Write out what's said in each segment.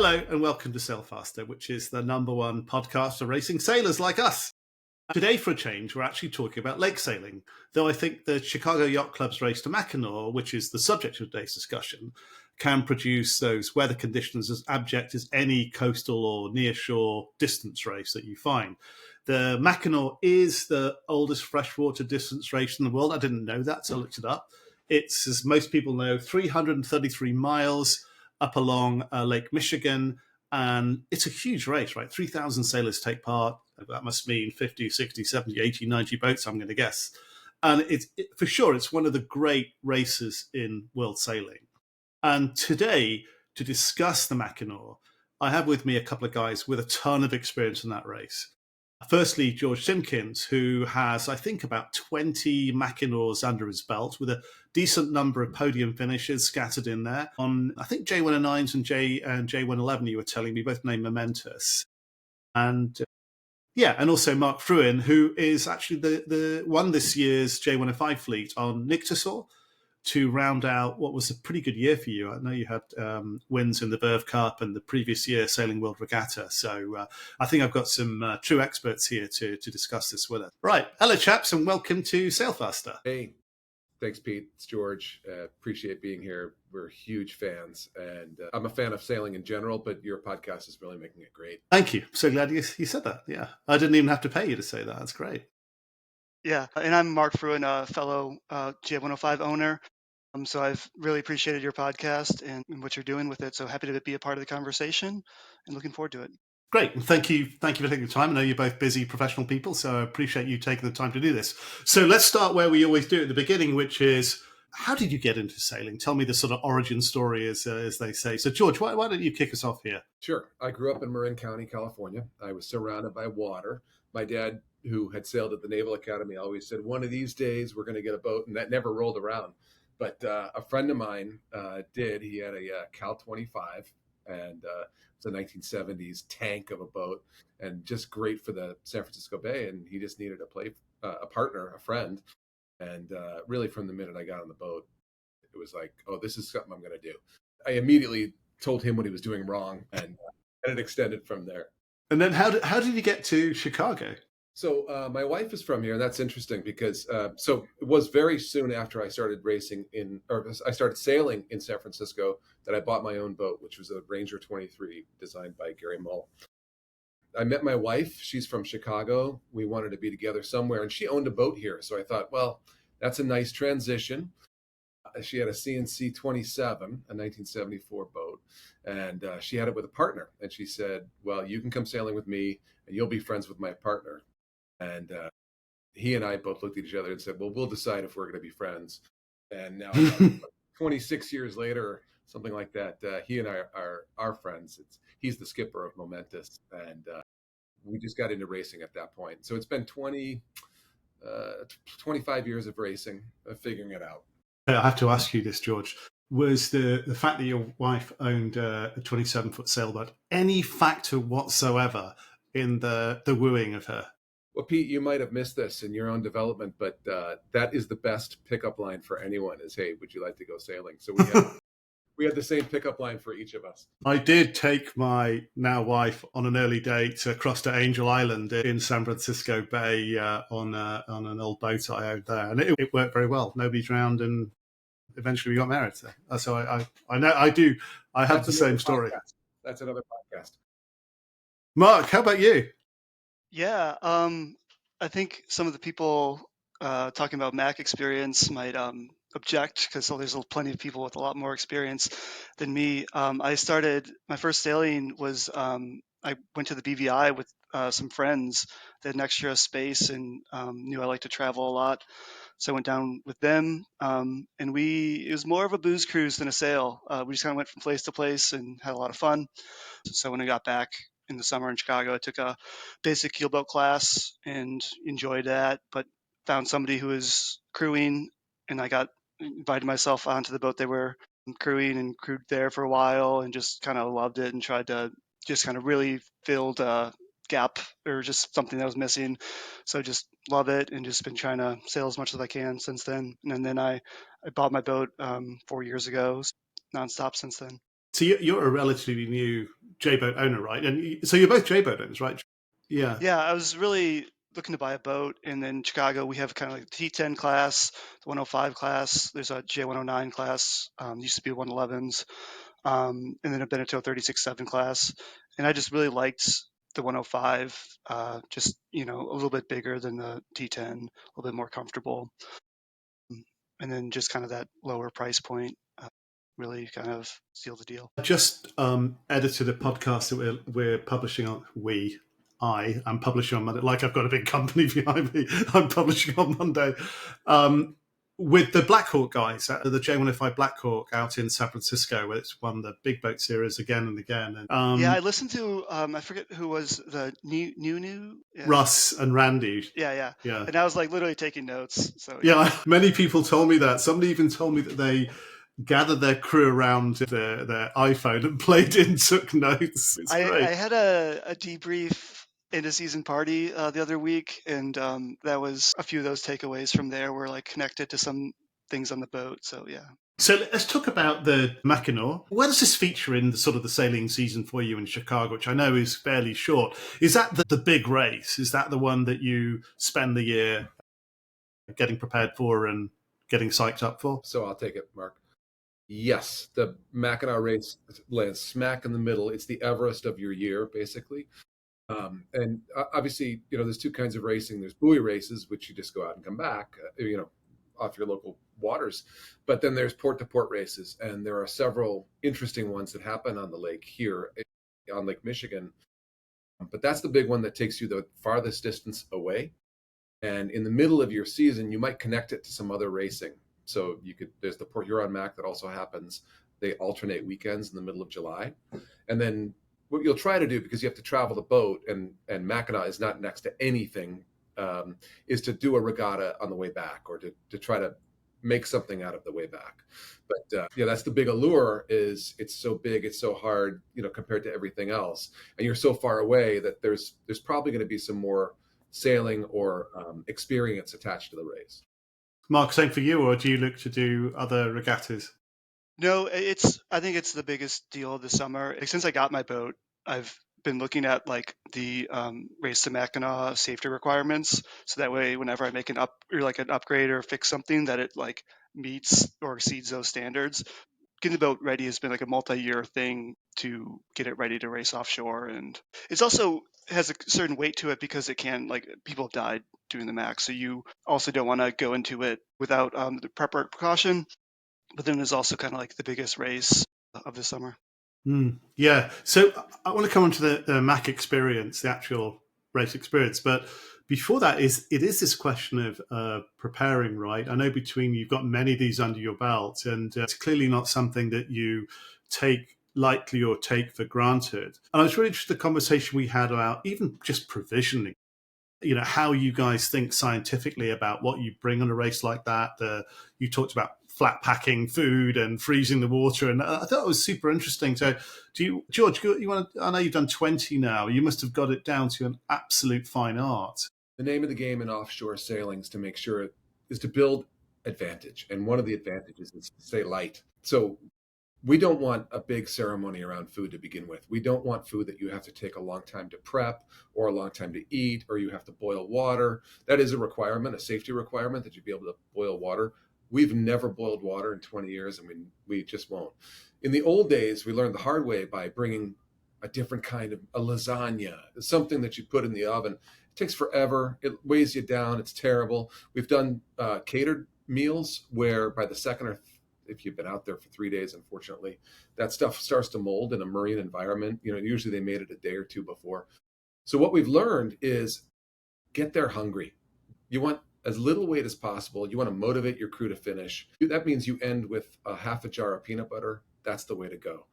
Hello and welcome to Sailfaster, which is the number one podcast for racing sailors like us. Today, for a change, we're actually talking about lake sailing, though I think the Chicago Yacht Club's race to Mackinac, which is the subject of today's discussion, can produce those weather conditions as abject as any coastal or near-shore distance race that you find. The Mackinac is the oldest freshwater distance race in the world. I didn't know that, so I looked it up. It's, as most people know, 333 miles up along Lake Michigan, and it's a huge race, right? 3,000 sailors take part. That must mean 50, 60, 70, 80, 90 boats, I'm going to guess. And for sure, it's one of the great races in world sailing. And today, to discuss the Mackinac, I have with me a couple of guys with a ton of experience in that race. Firstly, George Simkins, who has, I think, about 20 Mackinacs under his belt with a decent number of podium finishes scattered in there on, I think, J109s and J111, you were telling me, both named momentous. And and also Mark Fruin, who is actually the won this year's J105 fleet on Nyctosaur to round out what was a pretty good year for you. I know you had wins in the Verve Cup and the previous year Sailing World Regatta. So I think I've got some true experts here to discuss this with us. Right. Hello, chaps, and welcome to Sailfaster. Hey, thanks, Pete. It's George. Appreciate being here. We're huge fans, and I'm a fan of sailing in general, but your podcast is really making it great. Thank you. So glad you said that. Yeah. I didn't even have to pay you to say that. That's great. Yeah, and I'm Mark Fruin, a fellow J105 owner. So I've really appreciated your podcast and what you're doing with it. So happy to be a part of the conversation and looking forward to it. Great. And thank you for taking the time. I know you're both busy professional people, so I appreciate you taking the time to do this. So let's start where we always do at the beginning, which is, how did you get into sailing? Tell me the sort of origin story, as they say. So, George, why don't you kick us off here? Sure. I grew up in Marin County, California. I was surrounded by water. My dad, who had sailed at the Naval Academy, always said, one of these days we're going to get a boat, and that never rolled around. But a friend of mine did. He had a Cal 25, and it's a 1970s tank of a boat, and just great for the San Francisco Bay. And he just needed a partner, a friend. And really, from the minute I got on the boat, it was like, oh, this is something I'm going to do. I immediately told him what he was doing wrong, and it extended from there. And then how did you get to Chicago? So my wife is from here, and that's interesting because so it was very soon after I started I started sailing in San Francisco that I bought my own boat, which was a Ranger 23 designed by Gary Mull. I met my wife. She's from Chicago. We wanted to be together somewhere, and she owned a boat here. So I thought, well, that's a nice transition. She had a CNC 27, a 1974 boat, and she had it with a partner. And she said, well, you can come sailing with me, and you'll be friends with my partner. And he and I both looked at each other and said, well, we'll decide if we're going to be friends. And now, 26 years later, something like that, he and I are friends. He's the skipper of Momentous, and we just got into racing at that point. So it's been 25 years of racing, figuring it out. I have to ask you this, George. Was the fact that your wife owned a 27-foot sailboat any factor whatsoever in the wooing of her? Well, Pete, you might have missed this in your own development, but that is the best pickup line for anyone is, hey, would you like to go sailing? So we had the same pickup line for each of us. I did take my now wife on an early date across to Angel Island in San Francisco Bay on an old boat I owned there. And it worked very well. Nobody drowned, and eventually we got married. So I know I do. I have the same story. That's another podcast. Mark, how about you? Yeah, I think some of the people talking about Mac experience might object because there's plenty of people with a lot more experience than me. I started, my first sailing was, I went to the BVI with some friends that had an extra space and knew I liked to travel a lot. So I went down with them, and it was more of a booze cruise than a sail. We just kind of went from place to place and had a lot of fun. So when I got back in the summer in Chicago, I took a basic keelboat class and enjoyed that, but found somebody who was crewing, and I got invited myself onto the boat they were crewing and crewed there for a while and just kind of loved it and tried to just kind of really filled a gap or just something that was missing. So just love it and just been trying to sail as much as I can since then. And then I bought my boat 4 years ago, nonstop since then. So you're a relatively new J-boat owner, right? And so you're both J-boat owners, right? Yeah. Yeah, I was really looking to buy a boat, and then Chicago, we have kind of like the T10 class, the 105 class. There's a J109 class, used to be 111s, and then a Beneteau 36-7 class. And I just really liked the 105, just a little bit bigger than the T10, a little bit more comfortable, and then just kind of that lower price point really kind of sealed the deal. I just edited a podcast that we're publishing on. I'm publishing on Monday. Like I've got a big company behind me. I'm publishing on Monday with the Black Hawk guys, the J105 Black Hawk out in San Francisco, where it's won the big boat series again and again. And, yeah, I listened to I forget who was the new yeah. Russ and Randy. Yeah. Yeah. And I was like literally taking notes. So yeah, many people told me that. Somebody even told me that they gathered their crew around their iPhone and played in, took notes. It's great. I had a debrief in a season party the other week, and that was a few of those takeaways from there were like connected to some things on the boat. So yeah. So let's talk about the Mackinac. Where does this feature in the sailing season for you in Chicago, which I know is fairly short? Is that the big race? Is that the one that you spend the year getting prepared for and getting psyched up for? So I'll take it, Mark. Yes, the Mackinac Race lands smack in the middle. It's the Everest of your year, basically. And obviously, there's two kinds of racing. There's buoy races, which you just go out and come back, off your local waters. But then there's port-to-port races, and there are several interesting ones that happen on the lake here on Lake Michigan. But that's the big one that takes you the farthest distance away. And in the middle of your season, you might connect it to some other racing. So there's the Port Huron Mac that also happens. They alternate weekends in the middle of July. And then what you'll try to do, because you have to travel the boat, and Mackinac is not next to anything, is to do a regatta on the way back, or to try to make something out of the way back. But that's the big allure, is it's so big, it's so hard, compared to everything else. And you're so far away that there's probably going to be some more sailing or experience attached to the race. Mark, same for you, or do you look to do other regattas? No, I think it's the biggest deal of the summer. Since I got my boat, I've been looking at like the race to Mackinac safety requirements, so that way whenever I make an upgrade or fix something, that it like meets or exceeds those standards. Getting the boat ready has been like a multi-year thing to get it ready to race offshore, and it's also has a certain weight to it because it can, like, people have died doing the Mac, so you also don't want to go into it without the proper precaution. But then there's also kind of like the biggest race of the summer. Yeah. So I want to come on to the Mac experience, the actual race experience. But before that, it is this question of preparing, right? I know between you've got many of these under your belt, and it's clearly not something that you take lightly or take for granted. And I was really interested in the conversation we had about even just provisioning, how you guys think scientifically about what you bring on a race like that. You talked about flat packing food and freezing the water, and I thought it was super interesting. So, George, I know you've done 20 now. You must have got it down to an absolute fine art. The name of the game in offshore sailing is to build advantage, and one of the advantages is to stay light. So we don't want a big ceremony around food to begin with. We don't want food that you have to take a long time to prep, or a long time to eat, or you have to boil water. That is a requirement, a safety requirement, that you be able to boil water. We've never boiled water in 20 years, and we just won't. In the old days, we learned the hard way by bringing a different kind of a lasagna, something that you put in the oven. It takes forever. It weighs you down. It's terrible. We've done catered meals where by the second, or if you've been out there for 3 days, unfortunately, that stuff starts to mold in a marine environment. Usually they made it a day or two before. So what we've learned is get there hungry. You want as little weight as possible. You want to motivate your crew to finish. That means you end with a half a jar of peanut butter. That's the way to go.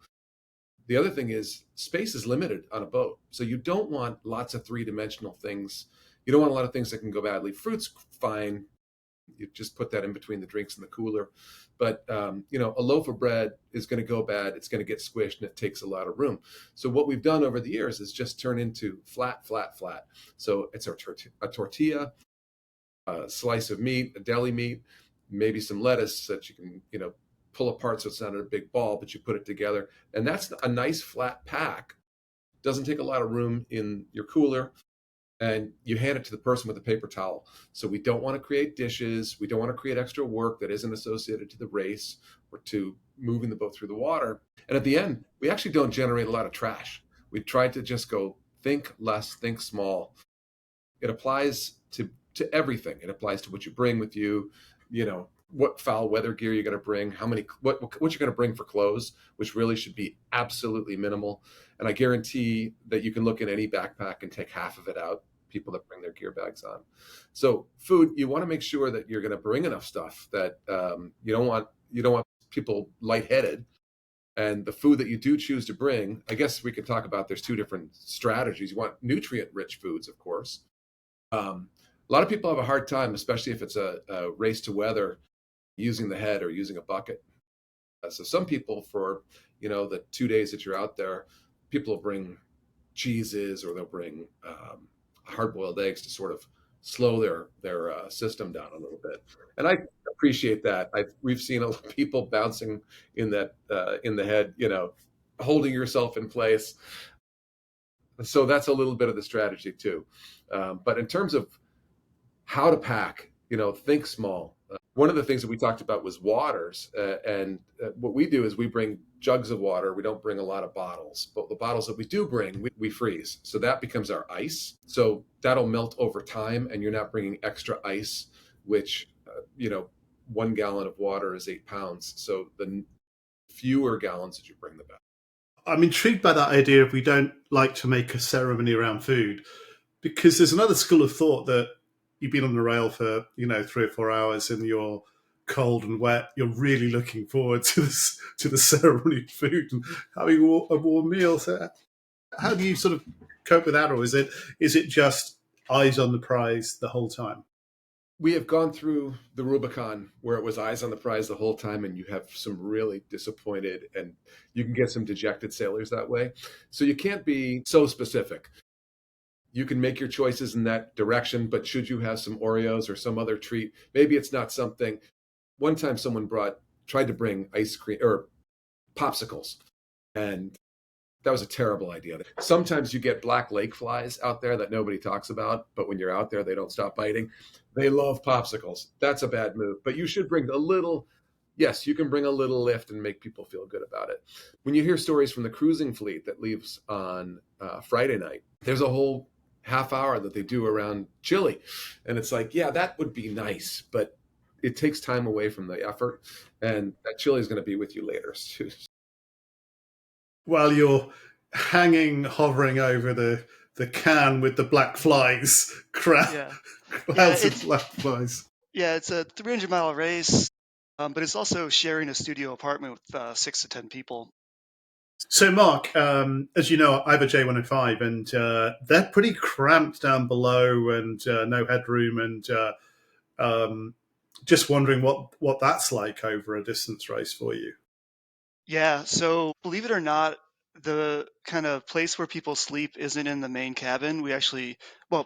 The other thing is space is limited on a boat. So you don't want lots of three-dimensional things. You don't want a lot of things that can go badly. Fruit's fine. You just put that in between the drinks in the cooler. But, a loaf of bread is going to go bad. It's going to get squished, and it takes a lot of room. So what we've done over the years is just turn into flat. So it's a tortilla, a slice of meat, a deli meat, maybe some lettuce that you can, pull apart so it's not a big ball, but you put it together. And that's a nice flat pack. Doesn't take a lot of room in your cooler. And you hand it to the person with a paper towel. So we don't want to create dishes. We don't want to create extra work that isn't associated to the race or to moving the boat through the water. And at the end, we actually don't generate a lot of trash. We tried to just go think less, think small. It applies to everything. It applies to what you bring with you, what foul weather gear you're going to bring, what you're going to bring for clothes, which really should be absolutely minimal. And I guarantee that you can look at any backpack and take half of it out, people that bring their gear bags on. So food, you want to make sure that you're going to bring enough stuff that you don't want people lightheaded. And the food that you do choose to bring, I guess we could talk about, there's two different strategies. You want nutrient-rich foods, of course. A lot of people have a hard time, especially if it's a race to weather, using the head or using a bucket. So some people, for the 2 days that you're out there, people will bring cheeses or they'll bring hard-boiled eggs to sort of slow their system down a little bit. And I appreciate that. We've seen a lot of people bouncing in the head, holding yourself in place. So that's a little bit of the strategy too. But in terms of how to pack, think small. One of the things that we talked about was waters. And what we do is we bring jugs of water. We don't bring a lot of bottles, but the bottles that we do bring, we freeze. So that becomes our ice. So that'll melt over time and you're not bringing extra ice, which, 1 gallon of water is 8 pounds. So the fewer gallons that you bring, the better. I'm intrigued by that idea of we don't like to make a ceremony around food, because there's another school of thought that you've been on the rail for 3 or 4 hours and you're cold and wet. You're really looking forward to the ceremony of food and having a warm meal. So how do you sort of cope with that, or is it just eyes on the prize the whole time? We have gone through the Rubicon where it was eyes on the prize the whole time, and you have some really disappointed, and you can get some dejected sailors that way. So you can't be so specific. You can make your choices in that direction, but should you have some Oreos or some other treat, maybe it's not something. One time someone tried to bring ice cream or popsicles, and that was a terrible idea. Sometimes you get black lake flies out there that nobody talks about, but when you're out there, they don't stop biting. They love popsicles. That's a bad move, but you should bring yes, you can bring a little lift and make people feel good about it. When you hear stories from the cruising fleet that leaves on Friday night, there's a whole half hour that they do around chili. And it's like, yeah, that would be nice, but it takes time away from the effort. And that chili is going to be with you later. While you're hovering over the can with the black flies, clouds of black flies. Yeah, it's a 300-mile race, but it's also sharing a studio apartment with 6 to 10 people. So, Mark, as you know, I have a J105, and they're pretty cramped down below, and no headroom, and just wondering what that's like over a distance race for you. Yeah, so believe it or not, the kind of place where people sleep isn't in the main cabin.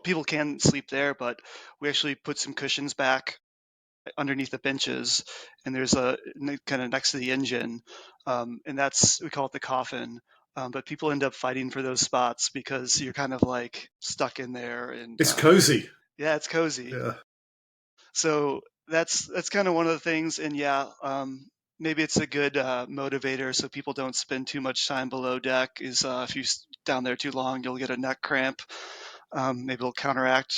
People can sleep there, but we actually put some cushions back underneath the benches, and there's a kind of next to the engine, and we call it the coffin. But people end up fighting for those spots because you're kind of like stuck in there, and it's cozy. Yeah, it's cozy. Yeah. So that's kind of one of the things, and maybe it's a good motivator so people don't spend too much time below deck. If you down there too long, you'll get a neck cramp. Maybe it'll counteract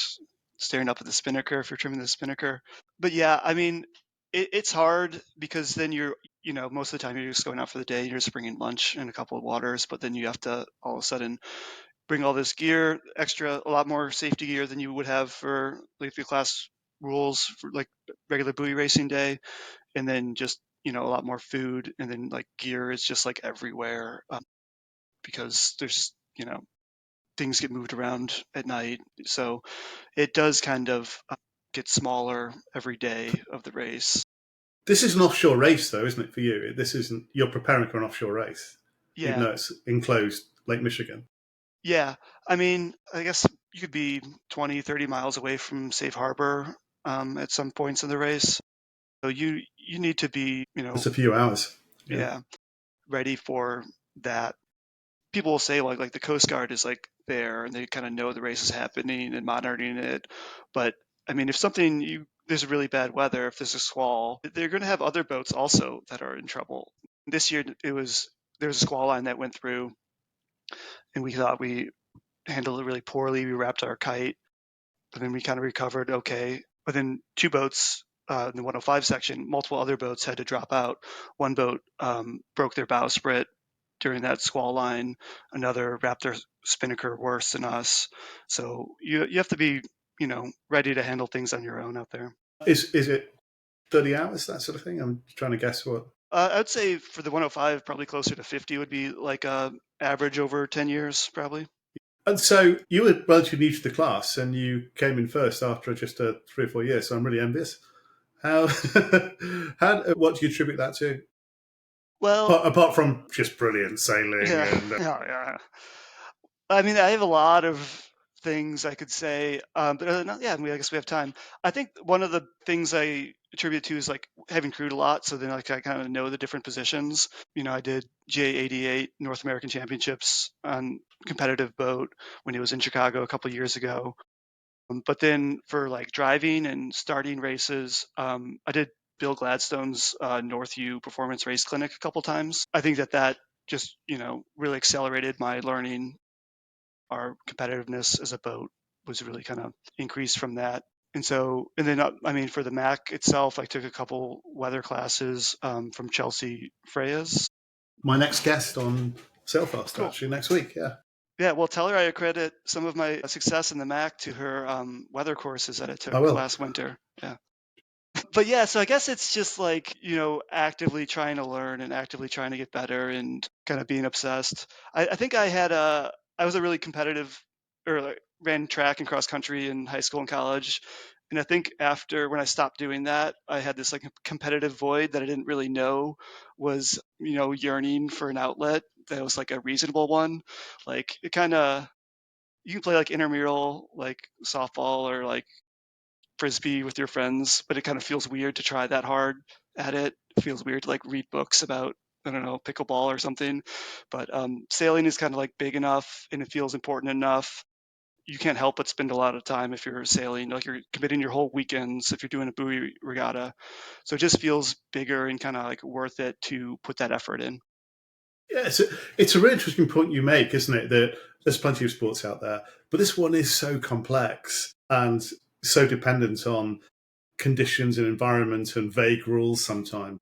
staring up at the spinnaker if you're trimming the spinnaker. But yeah, I mean, it's hard because then most of the time you're just going out for the day. You're just bringing lunch and a couple of waters, but then you have to all of a sudden bring all this gear, a lot more safety gear than you would have for like the class rules for like regular buoy racing day, and then just a lot more food, and then like gear is just like everywhere because there's things get moved around at night, so it does kind of get smaller every day of the race. This is an offshore race, though, isn't it, for you? You're preparing for an offshore race, even though it's enclosed Lake Michigan. Yeah, I mean, I guess you could be 20, 30 miles away from safe harbor at some points in the race. So you you need to be, It's a few hours. Yeah, ready for that. People will say like the Coast Guard is like there and they kind of know the race is happening and monitoring it. But I mean, if there's really bad weather, if there's a squall, they're going to have other boats also that are in trouble. This year there was a squall line that went through, and we thought we handled it really poorly. We wrapped our kite, but then we kind of recovered okay. But then two boats in the 105 section, multiple other boats had to drop out. One boat broke their bowsprit during that squall line. Another wrapped their spinnaker worse than us. So you have to be ready to handle things on your own out there. Is it 30 hours, that sort of thing? I'm trying to guess what. I'd say for the 105, probably closer to 50 would be like average over 10 years, probably. And so you were relatively new to the class, and you came in first after just 3 or 4 years. So I'm really envious. What do you attribute that to? Well, apart from just brilliant sailing. Yeah. I mean, I have a lot of things I could say, but other than that, yeah, I guess we have time. I think one of the things I attribute to is like having crewed a lot, so then like I kind of know the different positions. I did J88 North American Championships on competitive boat when it was in Chicago a couple years ago. But then for like driving and starting races, I did Bill Gladstone's Northview Performance Race Clinic a couple times. I think that just really accelerated my learning. Our competitiveness as a boat was really kind of increased from that. And then I mean, for the Mac itself, I took a couple weather classes from Chelsea Freyas. My next guest on Sailfaster, Cool. actually, next week. Yeah. Yeah, well, tell her I accredit some of my success in the Mac to her weather courses that I took I will. last winter. Yeah. But yeah, so I guess it's just like, actively trying to learn and actively trying to get better and kind of being obsessed. I think I was a really competitive, or like, ran track and cross country in high school and college. And I think after when I stopped doing that, I had this like competitive void that I didn't really know was, yearning for an outlet that was like a reasonable one. Like it kind of, you can play like intramural, like softball or like frisbee with your friends, but it kind of feels weird to try that hard at it. It feels weird to like read books about, I don't know, pickleball or something. But sailing is kind of like big enough and it feels important enough. You can't help but spend a lot of time if you're sailing, like you're committing your whole weekends if you're doing a buoy regatta. So it just feels bigger and kind of like worth it to put that effort in. Yeah, it's a really interesting point you make, isn't it? That there's plenty of sports out there, but this one is so complex and so dependent on conditions and environment and vague rules sometimes.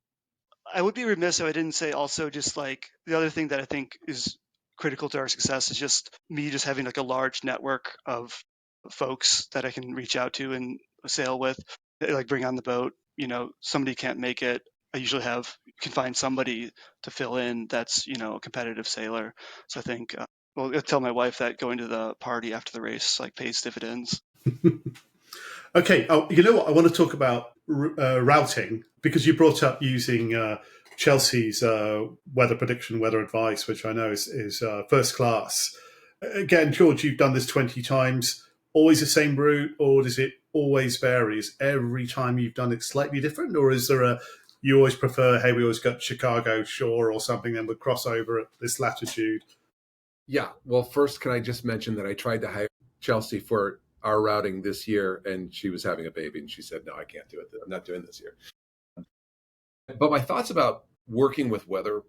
I would be remiss if I didn't say also just like the other thing that I think is critical to our success is just me just having like a large network of folks that I can reach out to and sail with, like bring on the boat. Somebody can't make it. I usually can find somebody to fill in that's, a competitive sailor. So I think, well, I'll tell my wife that going to the party after the race like pays dividends. Okay, you know what? I want to talk about routing because you brought up using Chelsea's weather prediction, weather advice, which I know is first class. Again, George, you've done this 20 times. Always the same route, or does it always varies every time you've done it slightly different, or is there you always prefer? Hey, we always got Chicago shore or something, then we'd cross over at this latitude. Yeah. Well, first, can I just mention that I tried to hire Chelsea for our routing this year, and she was having a baby, and she said, "No, I can't do it. I'm not doing this year." But my thoughts about working with weather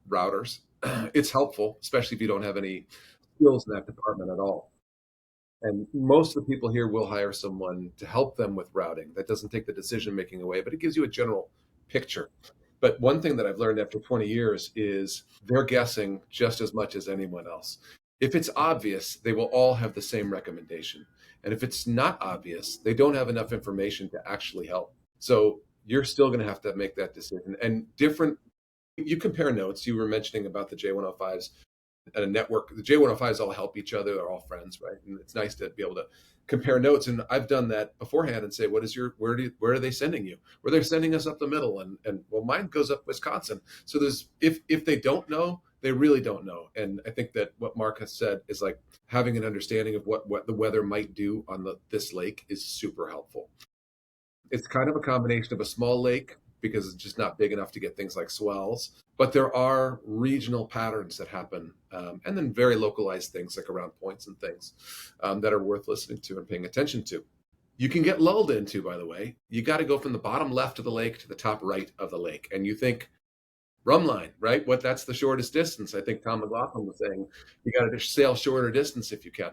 routers, it's helpful, especially if you don't have any skills in that department at all. And most of the people here will hire someone to help them with routing. That doesn't take the decision making away, but it gives you a general picture. But one thing that I've learned after 20 years is they're guessing just as much as anyone else. If it's obvious, they will all have the same recommendation. And if it's not obvious, they don't have enough information to actually help. So you're still going to have to make that decision. And you compare notes. You were mentioning about the J105s at a network. The J105s all help each other. They're all friends, right? And it's nice to be able to compare notes. And I've done that beforehand and say, where are they sending you? Where they're sending us up the middle. And well, mine goes up Wisconsin. So if they don't know, they really don't know. And I think that what Mark has said is like having an understanding of what the weather might do on this lake is super helpful. It's kind of a combination of a small lake because it's just not big enough to get things like swells. But there are regional patterns that happen, and then very localized things like around points and things that are worth listening to and paying attention to. You can get lulled into, by the way. You got to go from the bottom left of the lake to the top right of the lake. And you think, run line, right? That's the shortest distance. I think Tom McLaughlin was saying you got to sail shorter distance if you can.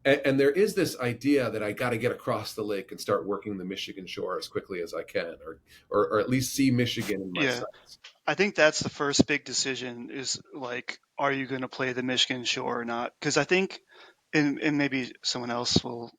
And there is this idea that I got to get across the lake and start working the Michigan shore as quickly as I can, or at least see Michigan in my sights. I think that's the first big decision is like, are you going to play the Michigan shore or not? Because I think, and maybe someone else will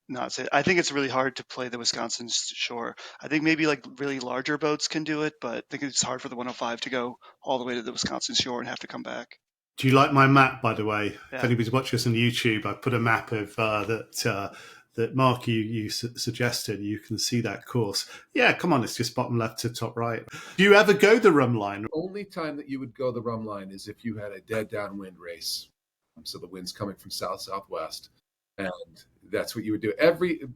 not say, I think it's really hard to play the Wisconsin shore. I think maybe like really larger boats can do it, but I think it's hard for the 105 to go all the way to the Wisconsin shore and have to come back. Do you like my map, by the way? Yeah. If anybody's watching us on YouTube, I put a map of that Mark you suggested. You can see that course. Yeah, come on, it's just bottom left to top right. Do you ever go the rum line? The only time that you would go the rum line is if you had a dead downwind race. So the wind's coming from south-southwest, and that's what you would do.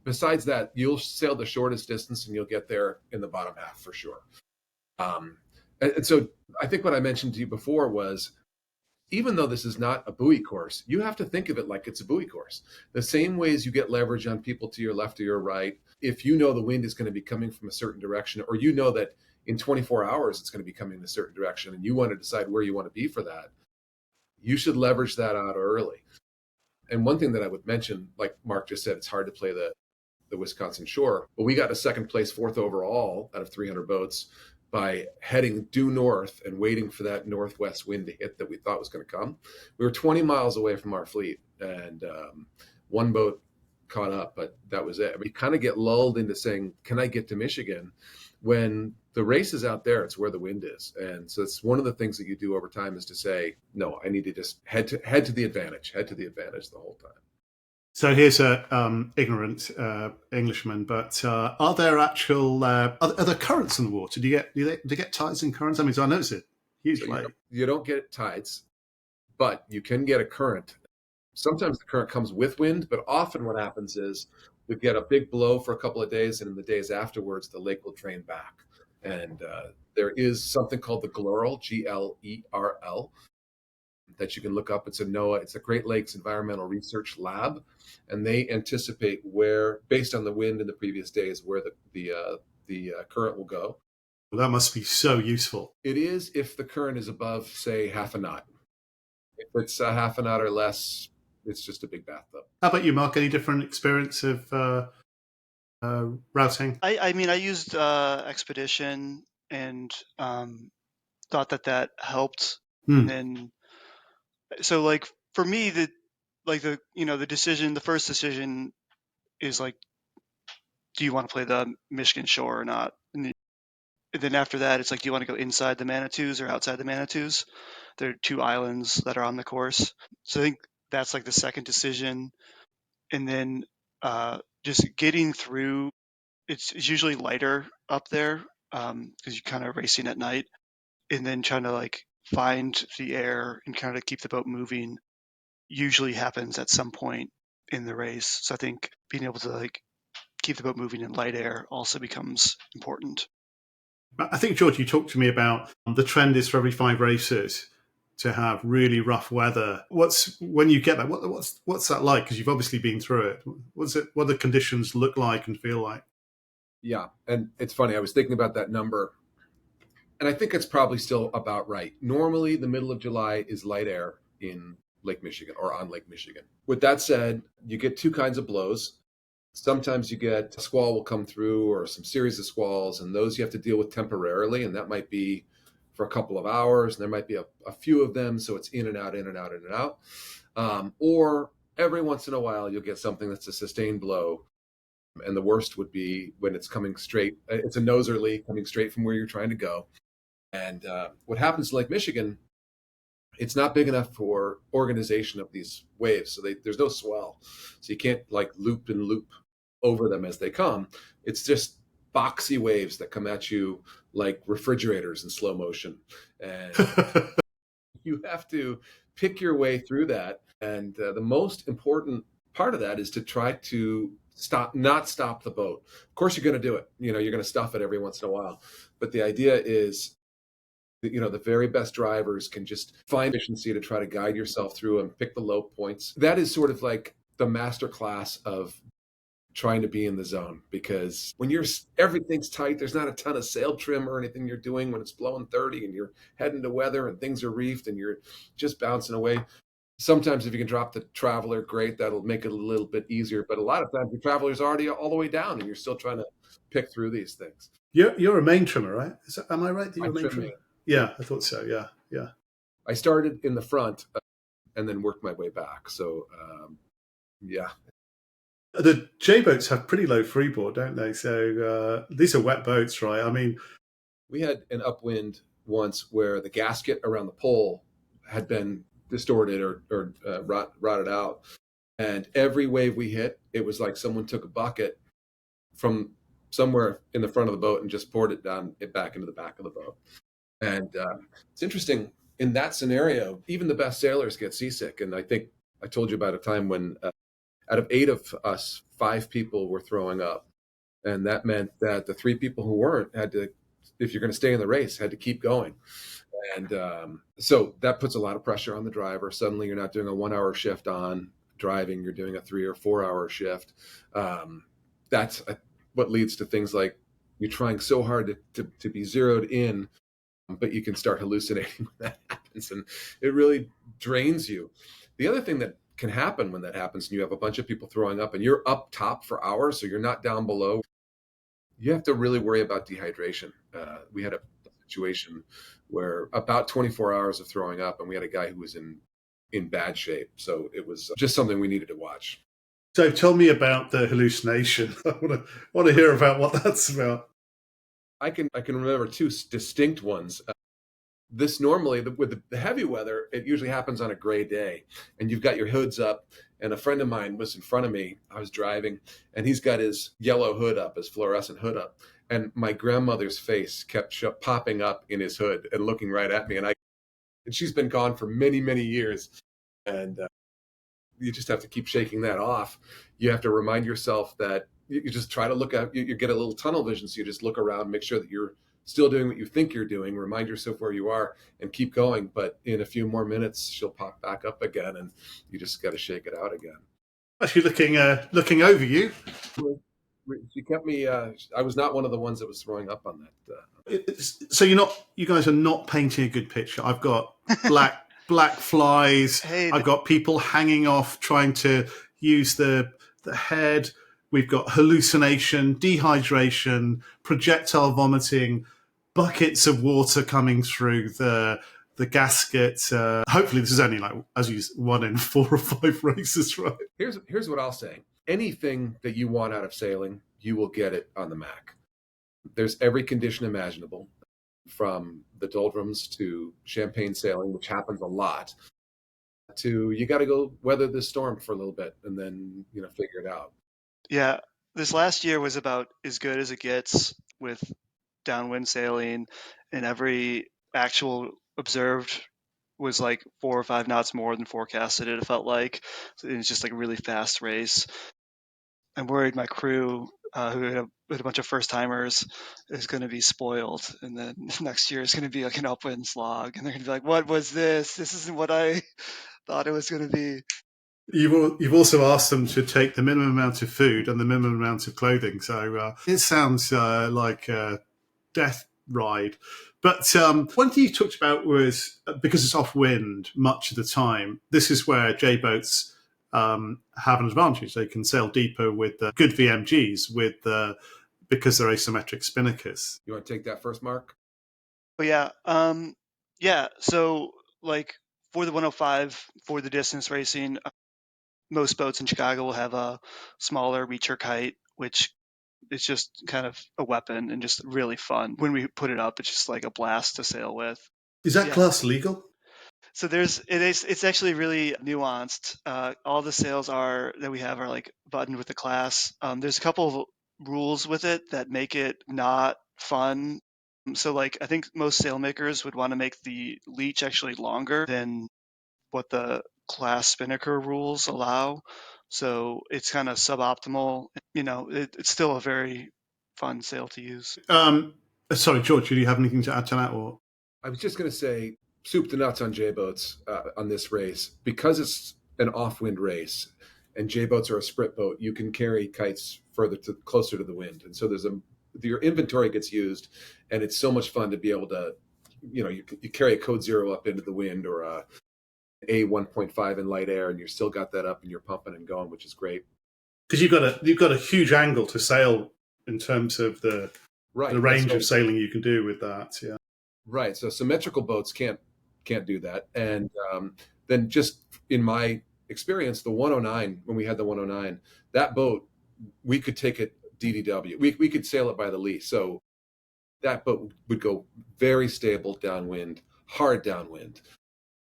Besides that, you'll sail the shortest distance and you'll get there in the bottom half for sure. And so I think what I mentioned to you before was, even though this is not a buoy course, you have to think of it like it's a buoy course. The same ways you get leverage on people to your left or your right, if you know the wind is going to be coming from a certain direction, or you know that in 24 hours it's going to be coming in a certain direction, and you want to decide where you want to be for that, you should leverage that out early. And one thing that I would mention, like Mark just said, it's hard to play the Wisconsin shore, but we got a second place, fourth overall out of 300 boats by heading due north and waiting for that northwest wind to hit that we thought was going to come. We were 20 miles away from our fleet, and one boat caught up, but that was it. We kind of get lulled into saying, can I get to Michigan? When the race is out there, it's where the wind is. And so it's one of the things that you do over time is to say, no, I need to just head to the advantage the whole time. So here's a ignorant Englishman, but are there actual are there currents in the water? Do you get tides and currents? I mean, so I notice it hugely. So you don't get tides, but you can get a current. Sometimes the current comes with wind, but often what happens is we get a big blow for a couple of days, and in the days afterwards, the lake will drain back. And there is something called the GLERL, GLERL, that you can look up. It's a NOAA, it's a Great Lakes Environmental Research Lab, and they anticipate where, based on the wind in the previous days, where the current will go. Well, that must be so useful. It is if the current is above, say, half a knot. If it's a half a knot or less, it's just a big bathtub. How about you, Mark? Any different experience of routing? I mean, I used Expedition and thought that helped. And then, so like for me, the first decision is like, do you want to play the Michigan shore or not? And then after that, it's like, do you want to go inside the Manitous or outside the Manitous? There are two islands that are on the course. So I think that's like the second decision. And then just getting through, it's usually lighter up there because you're kind of racing at night, and then trying to like find the air and kind of keep the boat moving usually happens at some point in the race. So I think being able to like keep the boat moving in light air also becomes important. I think, George, you talked to me about the trend is for every 5 races to have really rough weather. When you get that, what's that like? Because you've obviously been through it. What do the conditions look like and feel like? Yeah, and it's funny. I was thinking about that number, and I think it's probably still about right. Normally, the middle of July is light air in Lake Michigan or on Lake Michigan. With that said, you get two kinds of blows. Sometimes you get a squall will come through or some series of squalls, and those you have to deal with temporarily, and that might be for a couple of hours, and there might be a few of them, so it's in and out, in and out, in and out. Or every once in a while, you'll get something that's a sustained blow, and the worst would be when it's coming straight. It's a noserly coming straight from where you're trying to go. And what happens in Lake Michigan, it's not big enough for organization of these waves, so there's no swell. So you can't like loop and loop over them as they come. It's just boxy waves that come at you like refrigerators in slow motion. And you have to pick your way through that. And the most important part of that is to try to not stop the boat. Of course, you're going to do it. You're going to stuff it every once in a while. But the idea is that, the very best drivers can just find efficiency to try to guide yourself through and pick the low points. That is sort of like the master class of trying to be in the zone, because when everything's tight, there's not a ton of sail trim or anything you're doing when it's blowing 30 and you're heading to weather and things are reefed and you're just bouncing away. Sometimes if you can drop the traveler, great, that'll make it a little bit easier. But a lot of times the traveler's already all the way down and you're still trying to pick through these things. You're a main trimmer, right? Am I right that you're a main trimmer? Main. Yeah, I thought so. Yeah. I started in the front and then worked my way back. So, yeah. The J boats have pretty low freeboard, don't they? So these are wet boats, right? I mean, we had an upwind once where the gasket around the pole had been distorted or rotted out, and every wave we hit, it was like someone took a bucket from somewhere in the front of the boat and just poured it back into the back of the boat. And it's interesting in that scenario, even the best sailors get seasick. And I think I told you about a time when out of 8 of us, 5 people were throwing up. And that meant that the 3 people who weren't had to, if you're going to stay in the race, had to keep going. And so that puts a lot of pressure on the driver. Suddenly you're not doing a 1-hour shift on driving, you're doing a 3 or 4 hour shift. That's what leads to things like you're trying so hard to be zeroed in, but you can start hallucinating when that happens. And it really drains you. The other thing that can happen when that happens and you have a bunch of people throwing up and you're up top for hours, so you're not down below, you have to really worry about dehydration. We had a situation where about 24 hours of throwing up and we had a guy who was in bad shape. So it was just something we needed to watch. So tell me about the hallucination. I want to hear about what that's about. I can remember 2 distinct ones. This normally, with the heavy weather, it usually happens on a gray day and you've got your hoods up. And a friend of mine was in front of me. I was driving and he's got his yellow hood up, his fluorescent hood up. And my grandmother's face kept popping up in his hood and looking right at me. And she's been gone for many, many years. And you just have to keep shaking that off. You have to remind yourself that you just try to look out, you get a little tunnel vision. So you just look around, make sure that you're still doing what you think you're doing, remind yourself where you are and keep going. But in a few more minutes, she'll pop back up again and you just got to shake it out again. Actually looking over you. She kept me, I was not one of the ones that was throwing up on that. So you guys are not painting a good picture. I've got black flies. Hey, I've got people hanging off trying to use the head. We've got hallucination, dehydration, projectile vomiting, buckets of water coming through the gasket. Hopefully this is only like, as you 1 in 4 or 5 races, right? Here's what I'll say. Anything that you want out of sailing, you will get it on the Mac. There's every condition imaginable, from the doldrums to champagne sailing, which happens a lot, to you got to go weather the storm for a little bit and then, figure it out. Yeah, this last year was about as good as it gets with downwind sailing, and every actual observed was like 4 or 5 knots more than forecasted. It felt like it was just like a really fast race. I'm worried my crew, who had a bunch of first timers, is going to be spoiled, and then next year is going to be like an upwind slog, and they're going to be like, "What was this? This isn't what I thought it was going to be." You've also asked them to take the minimum amount of food and the minimum amount of clothing. So it sounds like a death ride. But one thing you talked about was, because it's off wind much of the time, this is where J boats have an advantage. They can sail deeper with good VMGs because they're asymmetric spinnakers. You want to take that first, Mark? But yeah. So like for the 105, for the distance racing, most boats in Chicago will have a smaller reacher kite, which is just kind of a weapon and just really fun. When we put it up, it's just like a blast to sail with. Is that class legal? So it's actually really nuanced. All the sails that we have are like buttoned with the class. There's a couple of rules with it that make it not fun. So like I think most sailmakers would want to make the leech actually longer than what the class spinnaker rules allow. So it's kind of suboptimal. It's still a very fun sail to use. Sorry, George, do you have anything to add to that? Or I was just going to say, soup to nuts on J boats on this race, because it's an off-wind race, and J boats are a sprit boat. You can carry kites closer to the wind, and so your inventory gets used, and it's so much fun to be able to, you carry a code 0 up into the wind, or a 1.5 in light air, and you still got that up and you're pumping and going, which is great. because you've got a huge angle to sail in terms of the range of sailing you can do with that. Yeah. Right. So symmetrical boats can't do that. And then just in my experience, the 109, when we had the 109, that boat, we could take it DDW. We could sail it by the lee. So that boat would go very stable downwind, hard downwind,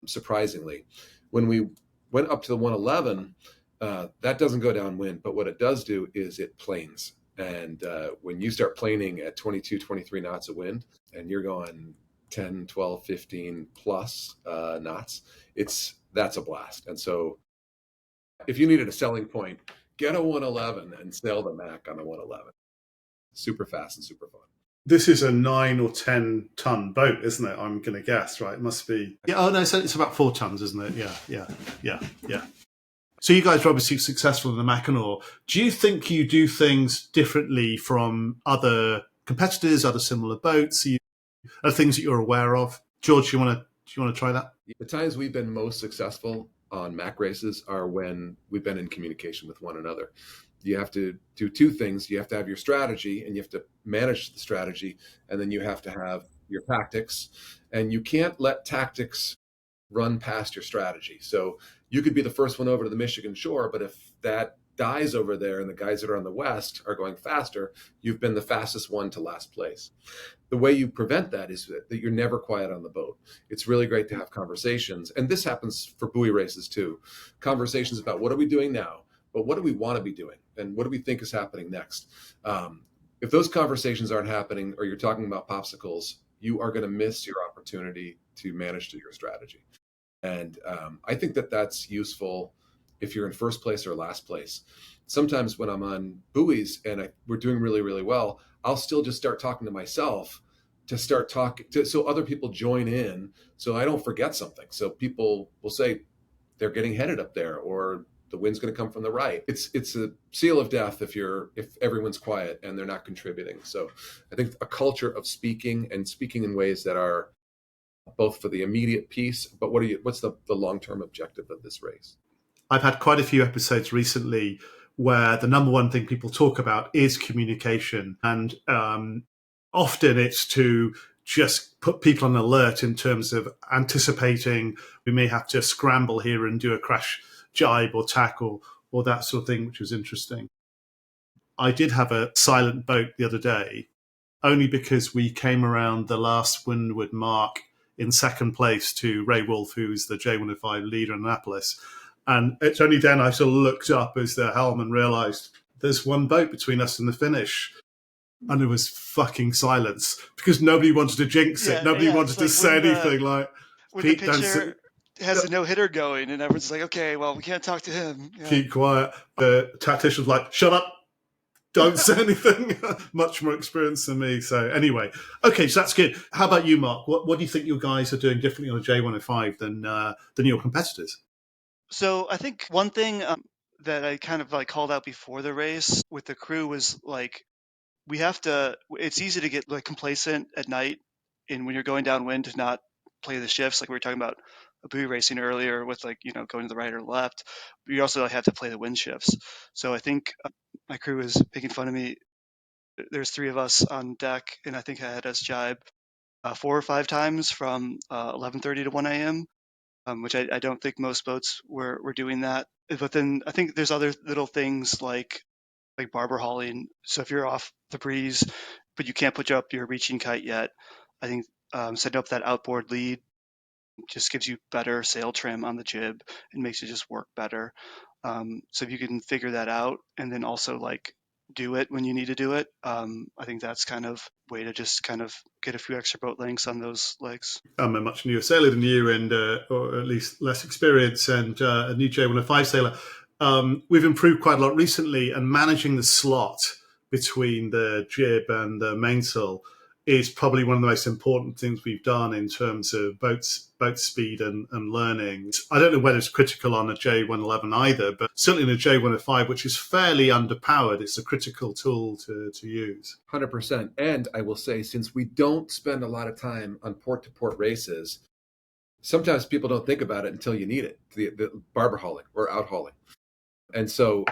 surprisingly. When we went up to the 111, that doesn't go downwind, but what it does do is it planes. And when you start planing at 22, 23 knots of wind, and you're going 10, 12, 15 plus knots, that's a blast. And so if you needed a selling point, get a 111 and sail the Mac on a 111. Super fast and super fun. This is a 9 or 10 ton boat, isn't it? I'm going to guess, right? It must be. Yeah. Oh no, so it's about 4 tons, isn't it? Yeah. So you guys are obviously successful in the Mackinac. Do you think you do things differently from other competitors, other similar boats? Are things that you're aware of? George, do you want to try that? The times we've been most successful on Mac races are when we've been in communication with one another. You have to do 2 things. You have to have your strategy, and you have to manage the strategy, and then you have to have your tactics, and you can't let tactics run past your strategy. So you could be the first one over to the Michigan shore, but if that dies over there and the guys that are on the west are going faster, you've been the fastest one to last place. The way you prevent that is that you're never quiet on the boat. It's really great to have conversations, and this happens for buoy races too. Conversations about what are we doing now, but what do we want to be doing, and what do we think is happening next? If those conversations aren't happening, or you're talking about popsicles, you are going to miss your opportunity to manage to your strategy. And I think that that's useful if you're in first place or last place. Sometimes when I'm on buoys and we're doing really, really well, I'll still just start talking to myself so other people join in, so I don't forget something. So people will say they're getting headed up there, or the wind's going to come from the right. It's a seal of death if everyone's quiet and they're not contributing. So I think a culture of speaking in ways that are both for the immediate piece, but what's the long-term objective of this race? I've had quite a few episodes recently where the number one thing people talk about is communication. And often it's to just put people on alert in terms of anticipating we may have to scramble here and do a crash jibe or tackle or that sort of thing, which was interesting. I did have a silent boat the other day, only because we came around the last windward mark in second place to Ray Wolf, who's the J105 leader in Annapolis. And it's only then I sort of looked up as the helm and realised there's one boat between us and the finish. And it was fucking silence because nobody wanted to jinx it. Nobody wanted to say anything. Like when the pitcher has a no-hitter going and everyone's like, okay, well, we can't talk to him. Yeah. Keep quiet. The tactician's like, shut up. Don't say anything. Much more experience than me. So anyway, okay, so that's good. How about you, Mark? What do you think you guys are doing differently on a J105 than your competitors? So I think one thing that I kind of like called out before the race with the crew was like, it's easy to get like complacent at night and when you're going downwind to not play the shifts. Like we were talking about a buoy racing earlier with like, going to the right or left, but you also like, have to play the wind shifts. So I think my crew was making fun of me. There's 3 of us on deck, and I think I had us jibe 4 or 5 times from 11:30 to 1 a.m., which I don't think most boats were doing that. But then I think there's other little things like barber hauling. So if you're off the breeze, but you can't put up your reaching kite yet, I think setting up that outboard lead just gives you better sail trim on the jib and makes it just work better. So if you can figure that out, and then also like do it when you need to do it. I think that's kind of way to just kind of get a few extra boat lengths on those legs. I'm a much newer sailor than you, and or at least less experience, and a new J105 sailor. We've improved quite a lot recently, and managing the slot between the jib and the mainsail is probably one of the most important things we've done in terms of boat speed and learning. I don't know whether it's critical on a J111 either, but certainly in a J105, which is fairly underpowered, it's a critical tool to use. 100%. And I will say, since we don't spend a lot of time on port-to-port races, sometimes people don't think about it until you need it, the barber hauling or out hauling. And so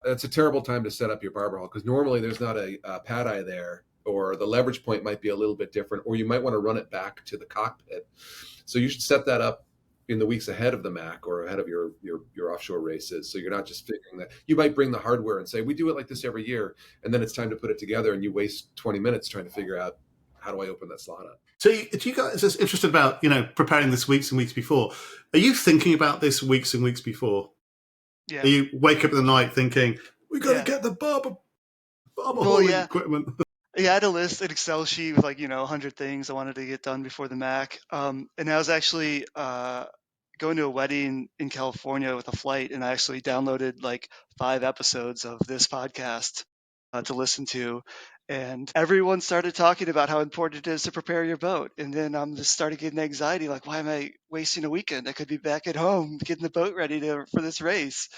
it's a terrible time to set up your barber haul, because normally there's not a pad eye there, or the leverage point might be a little bit different, or you might want to run it back to the cockpit. So you should set that up in the weeks ahead of the MAC or ahead of your offshore races. So you're not just figuring that. You might bring the hardware and say, we do it like this every year. And then it's time to put it together, and you waste 20 minutes trying to figure out, how do I open that slot up? So do you guys are interested about, preparing this weeks and weeks before? Are you thinking about this weeks and weeks before? Yeah. Are you wake up in the night thinking, we got to get the barber hauling equipment? Yeah, I had a list, an Excel sheet with 100 things I wanted to get done before the MAC. And I was actually going to a wedding in California with a flight, and I actually downloaded 5 episodes of this podcast to listen to. And everyone started talking about how important it is to prepare your boat. And then I'm just started getting anxiety, why am I wasting a weekend? I could be back at home getting the boat ready for this race.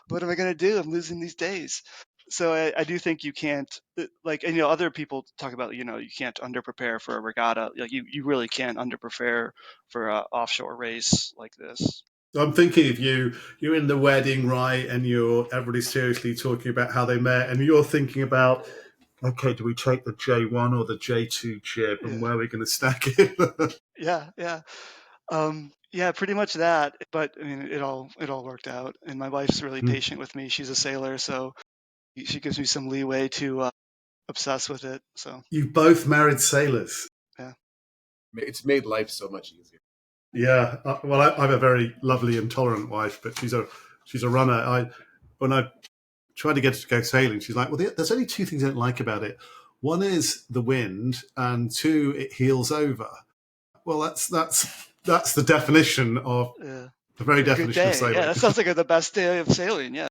What am I going to do? I'm losing these days. So I do think you can't, and other people talk about, you can't under-prepare for a regatta. You really can't under-prepare for an offshore race like this. I'm thinking if you're in the wedding, right, and everybody's seriously talking about how they met, and you're thinking about, okay, do we take the J1 or the J2 jib, and where are we going to stack it? Yeah. Yeah, pretty much that. But I mean, it all worked out, and my wife's really patient with me. She's a sailor, so she gives me some leeway to obsess with it. So you've both married sailors. Yeah, it's made life so much easier. Yeah, well, I have a very lovely and tolerant wife, but she's a runner. When I tried to get her to go sailing, she's like, "Well, there's only 2 things I don't like about it. One is the wind, and 2, it heels over." Well, that's the definition of the very definition of sailing. Yeah, that sounds like the best day of sailing. Yeah.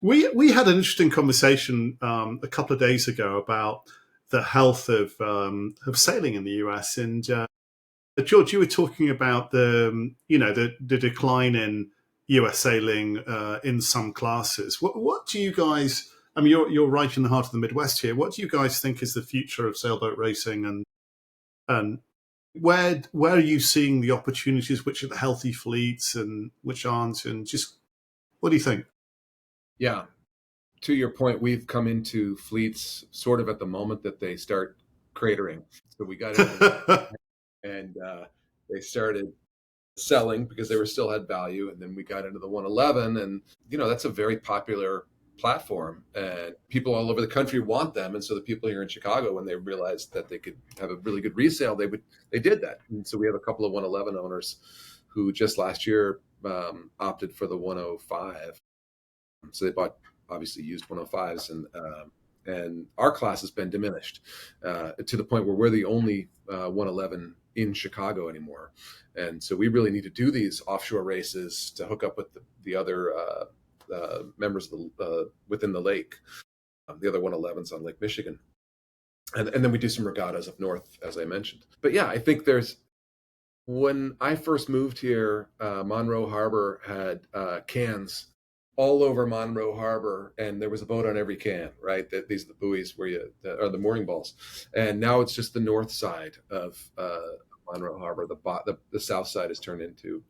We had an interesting conversation a couple of days ago about the health of sailing in the US, and George, you were talking about the decline in US sailing in some classes. What do you guys? I mean, you're right in the heart of the Midwest here. What do you guys think is the future of sailboat racing, and where are you seeing the opportunities? Which are the healthy fleets and which aren't? And just what do you think? Yeah, to your point, we've come into fleets sort of at the moment that they start cratering. So we got into and they started selling because they still had value, and then we got into the 111, and that's a very popular platform, and people all over the country want them. And so the people here in Chicago, when they realized that they could have a really good resale, they did that. And so we have a couple of 111 owners who just last year opted for the 105. So they bought obviously used 105s, and our class has been diminished to the point where we're the only 111 in Chicago anymore. And so we really need to do these offshore races to hook up with the other members of within the lake, the other 111s on Lake Michigan. And then we do some regattas up north, as I mentioned. But yeah, I think when I first moved here, Monroe Harbor had cans all over Monroe Harbor, and there was a boat on every can, right? These are the buoys are the mooring balls. And now it's just the north side of Monroe Harbor. The south side is turned into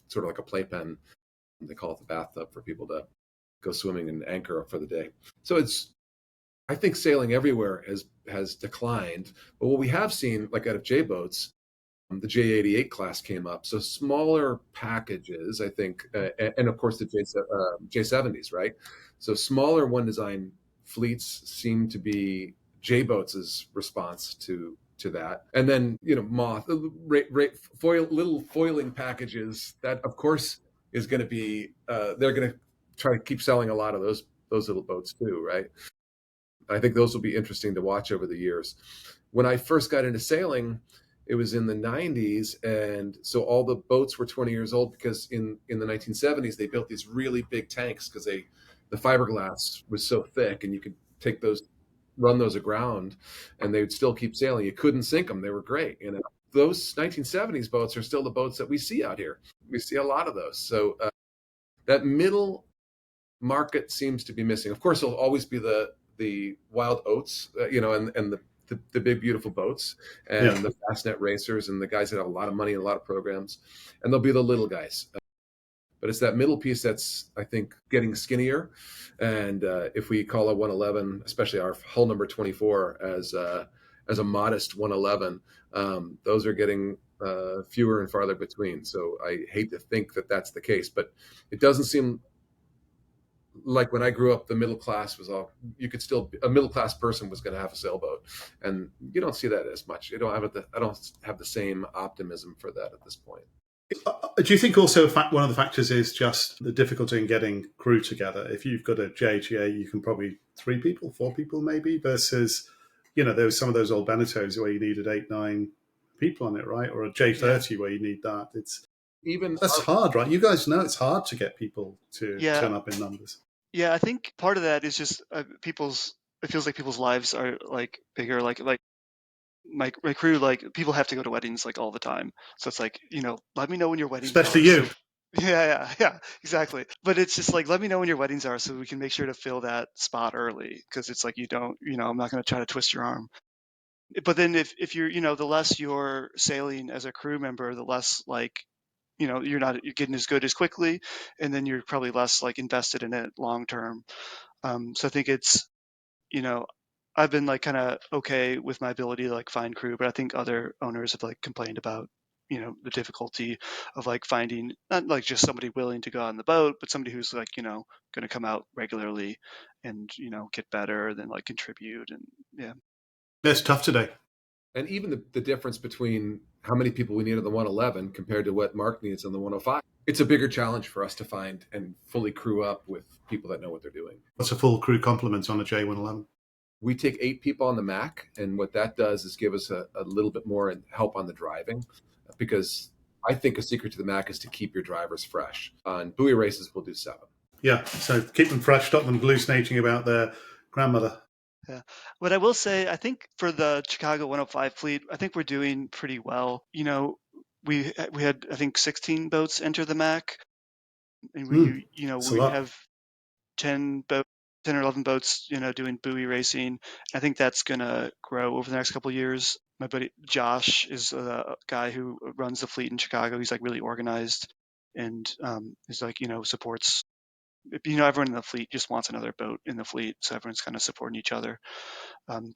sort of like a playpen. They call it the bathtub for people to go swimming and anchor for the day. So I think sailing everywhere has declined. But what we have seen, like out of J boats, the J88 class came up. So smaller packages, I think, and of course the J70s, right? So smaller one design fleets seem to be J boats' response to that. And then, little foiling packages, that of course is going to be, they're going to try to keep selling a lot of those little boats too, right? I think those will be interesting to watch over the years. When I first got into sailing, it was in the 90s, and so all the boats were 20 years old because in the 1970s they built these really big tanks because the fiberglass was so thick and you could take those, run those aground, and they would still keep sailing. You couldn't sink them; they were great. And those 1970s boats are still the boats that we see out here. We see a lot of those. So that middle market seems to be missing. Of course, there'll always be the wild oats, and the big beautiful boats and the fastnet racers and the guys that have a lot of money and a lot of programs, and there'll be the little guys. But it's that middle piece that's, I think, getting skinnier. And if we call a 111, especially our hull number 24, as a modest 111, those are getting fewer and farther between. So I hate to think that that's the case, but it doesn't seem like when I grew up, the middle class was all, you could still, a middle class person was going to have a sailboat, and you don't see that as much. I don't have the same optimism for that at this point. Do you think also one of the factors is just the difficulty in getting crew together? If you've got a JGA, you can probably 3 people, 4 people maybe, versus, there was some of those old Benettos where you needed 8, 9 people on it, right? Or a J30 where you need that. That's hard, right? You guys know it's hard to get people to turn up in numbers. Yeah, I think part of that is just it feels like people's lives are like bigger, like my crew, like people have to go to weddings like all the time. So it's like, let me know when your weddings Especially are. you. Yeah, exactly. But it's just like, let me know when your weddings are so we can make sure to fill that spot early. Cause it's like, I'm not going to try to twist your arm. But then if you're, the less you're sailing as a crew member, the less like, you're getting as good as quickly. And then you're probably less like invested in it long term. So I think it's, I've been like kind of okay with my ability to like find crew, but I think other owners have like complained about, the difficulty of like finding not like just somebody willing to go on the boat, but somebody who's like, going to come out regularly and, get better and then like contribute. And yeah. It's tough today. And even the difference between how many people we need on the 111 compared to what Mark needs on the 105, it's a bigger challenge for us to find and fully crew up with people that know what they're doing. What's a full crew complement on a J111? We take 8 people on the Mac, and what that does is give us a little bit more help on the driving, because I think a secret to the Mac is to keep your drivers fresh. On buoy races, we'll do 7. Yeah, so keep them fresh, stop them hallucinating about their grandmother. Yeah. What I will say, I think for the Chicago 105 fleet, I think we're doing pretty well. We had, I think, 16 boats enter the Mac, and we have 10 or 11 boats, doing buoy racing. I think that's going to grow over the next couple of years. My buddy Josh is a guy who runs the fleet in Chicago. He's like really organized and is like, supports, everyone in the fleet just wants another boat in the fleet. So everyone's kind of supporting each other,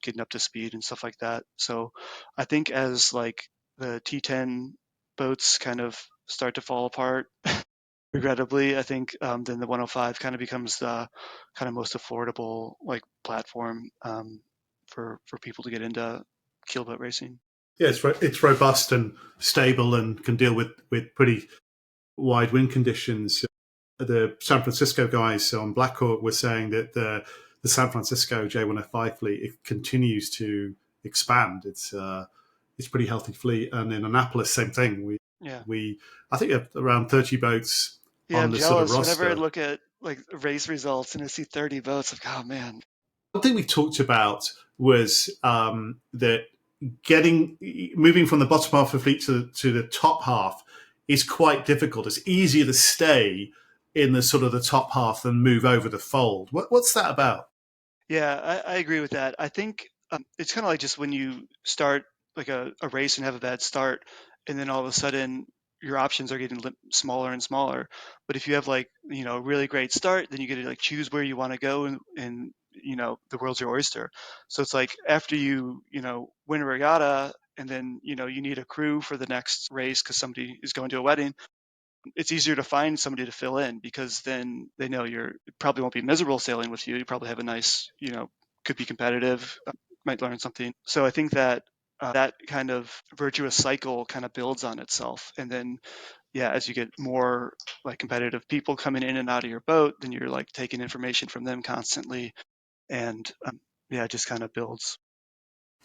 getting up to speed and stuff like that. So I think as like the T10 boats kind of start to fall apart, regrettably, I think then the 105 kind of becomes the kind of most affordable like platform for people to get into keelboat racing. Yeah, it's robust and stable and can deal with pretty wide wind conditions. The San Francisco guys on Blackhawk were saying that the San Francisco J105 fleet, it continues to expand. It's pretty healthy fleet, and in Annapolis, same thing. We I think we have around 30 boats on the jealous. sort of roster. Whenever I look at like race results and I see 30 boats, I'm like, oh man. One thing we talked about was that moving from the bottom half of the fleet to the top half is quite difficult. It's easier to stay in the sort of the top half than move over the fold. What's that about? Yeah, I agree with that. I think it's kind of like just when you start like a race and have a bad start, and then all of a sudden your options are getting smaller and smaller. But if you have like, a really great start, then you get to like choose where you want to go, and the world's your oyster. So it's like after you win a regatta, and then you need a crew for the next race because somebody is going to a wedding. It's easier to find somebody to fill in because then they know you probably won't be miserable sailing with you. You probably have a nice, could be competitive, might learn something. So I think that that kind of virtuous cycle kind of builds on itself. And then, yeah, as you get more like competitive people coming in and out of your boat, then you're like taking information from them constantly. And yeah, it just kind of builds.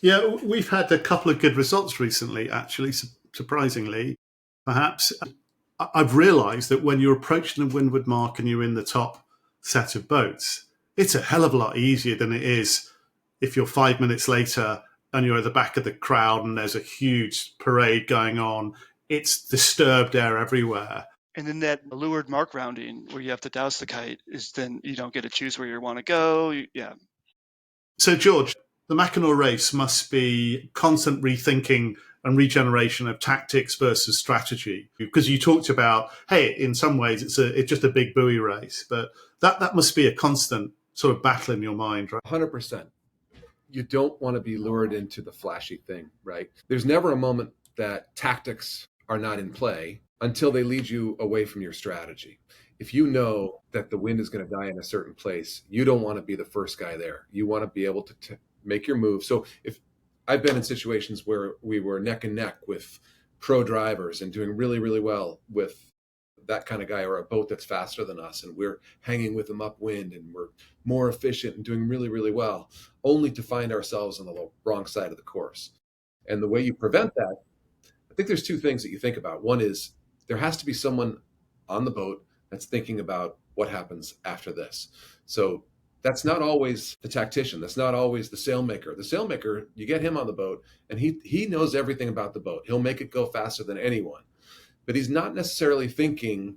Yeah, we've had a couple of good results recently, actually, surprisingly. Perhaps I've realised that when you're approaching the windward mark and you're in the top set of boats, it's a hell of a lot easier than it is if you're 5 minutes later and you're at the back of the crowd and there's a huge parade going on. It's disturbed air everywhere. And then that leeward mark rounding where you have to douse the kite is then you don't get to choose where you want to go. Yeah. So, George, the Mackinac race must be constant rethinking and regeneration of tactics versus strategy. Because you talked about, hey, in some ways it's just a big buoy race, but that must be a constant sort of battle in your mind, right? 100%. You don't want to be lured into the flashy thing, right? There's never a moment that tactics are not in play until they lead you away from your strategy. If you know that the wind is going to die in a certain place, you don't want to be the first guy there. You want to be able to make your move. So if I've been in situations where we were neck and neck with pro drivers and doing really, really well with that kind of guy, or a boat that's faster than us, and we're hanging with them upwind and we're more efficient and doing really, really well, only to find ourselves on the wrong side of the course. And the way you prevent that, I think there's two things that you think about. One is there has to be someone on the boat that's thinking about what happens after this. So that's not always the tactician. That's not always the sailmaker. The sailmaker, you get him on the boat and he knows everything about the boat. He'll make it go faster than anyone. But he's not necessarily thinking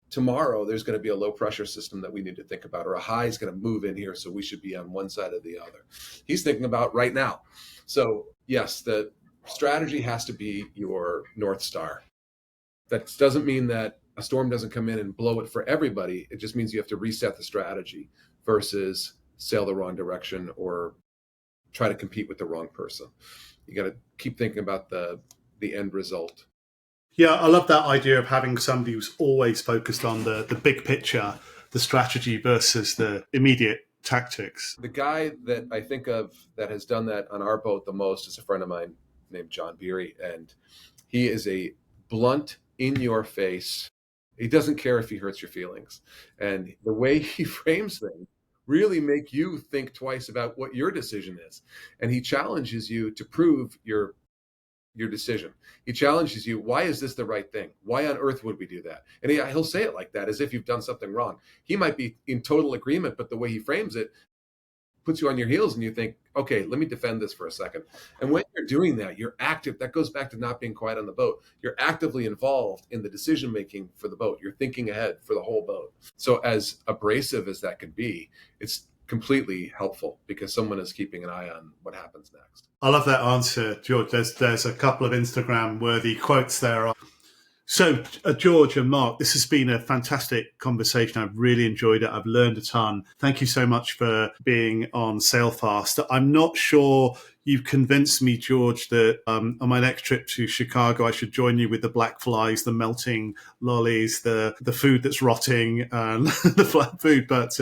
tomorrow there's going to be a low pressure system that we need to think about, or a high is going to move in here, so we should be on one side or the other. He's thinking about right now. So yes, the strategy has to be your North Star. That doesn't mean that a storm doesn't come in and blow it for everybody. It just means you have to reset the strategy versus sail the wrong direction or try to compete with the wrong person. You got to keep thinking about the end result. Yeah, I love that idea of having somebody who's always focused on the big picture, the strategy versus the immediate tactics. The guy that I think of that has done that on our boat the most is a friend of mine named John Beery, and he is a blunt, in-your-face. He doesn't care if he hurts your feelings. And the way he frames things really make you think twice about what your decision is. And he challenges you to prove your decision. He challenges you. Why is this the right thing? Why on earth would we do that? And he'll say it like that, as if you've done something wrong. He might be in total agreement, but the way he frames it puts you on your heels and you think, okay, let me defend this for a second. And when you're doing that, you're active. That goes back to not being quiet on the boat. You're actively involved in the decision-making for the boat. You're thinking ahead for the whole boat. So as abrasive as that could be, it's completely helpful because someone is keeping an eye on what happens next. I love that answer, George. There's a couple of Instagram-worthy quotes there. So, George and Mark, this has been a fantastic conversation. I've really enjoyed it. I've learned a ton. Thank you so much for being on Sailfaster. I'm not sure you've convinced me, George, that on my next trip to Chicago, I should join you with the black flies, the melting lollies, the food that's rotting, and the flat food. But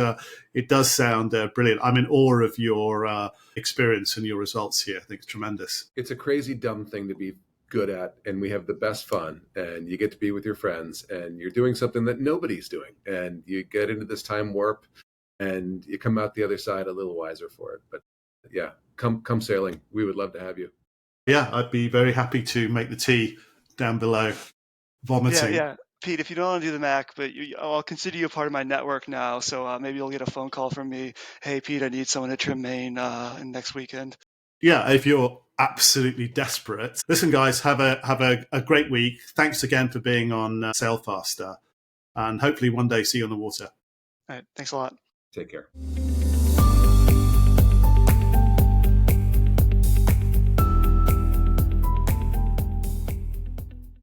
it does sound brilliant. I'm in awe of your experience and your results here. I think it's tremendous. It's a crazy, dumb thing to be good at, and we have the best fun, and you get to be with your friends, and you're doing something that nobody's doing, and you get into this time warp, and you come out the other side a little wiser for it. But yeah, come sailing. We would love to have you. Yeah, I'd be very happy to make the tea down below, vomiting. Yeah. Pete, if you don't want to do the Mac, but I'll consider you a part of my network now, so maybe you'll get a phone call from me. Hey, Pete, I need someone to trim Maine next weekend. Yeah, if you're absolutely desperate. Listen, guys, have a great week. Thanks again for being on Sailfaster, and hopefully one day see you on the water. All right, thanks a lot. Take care.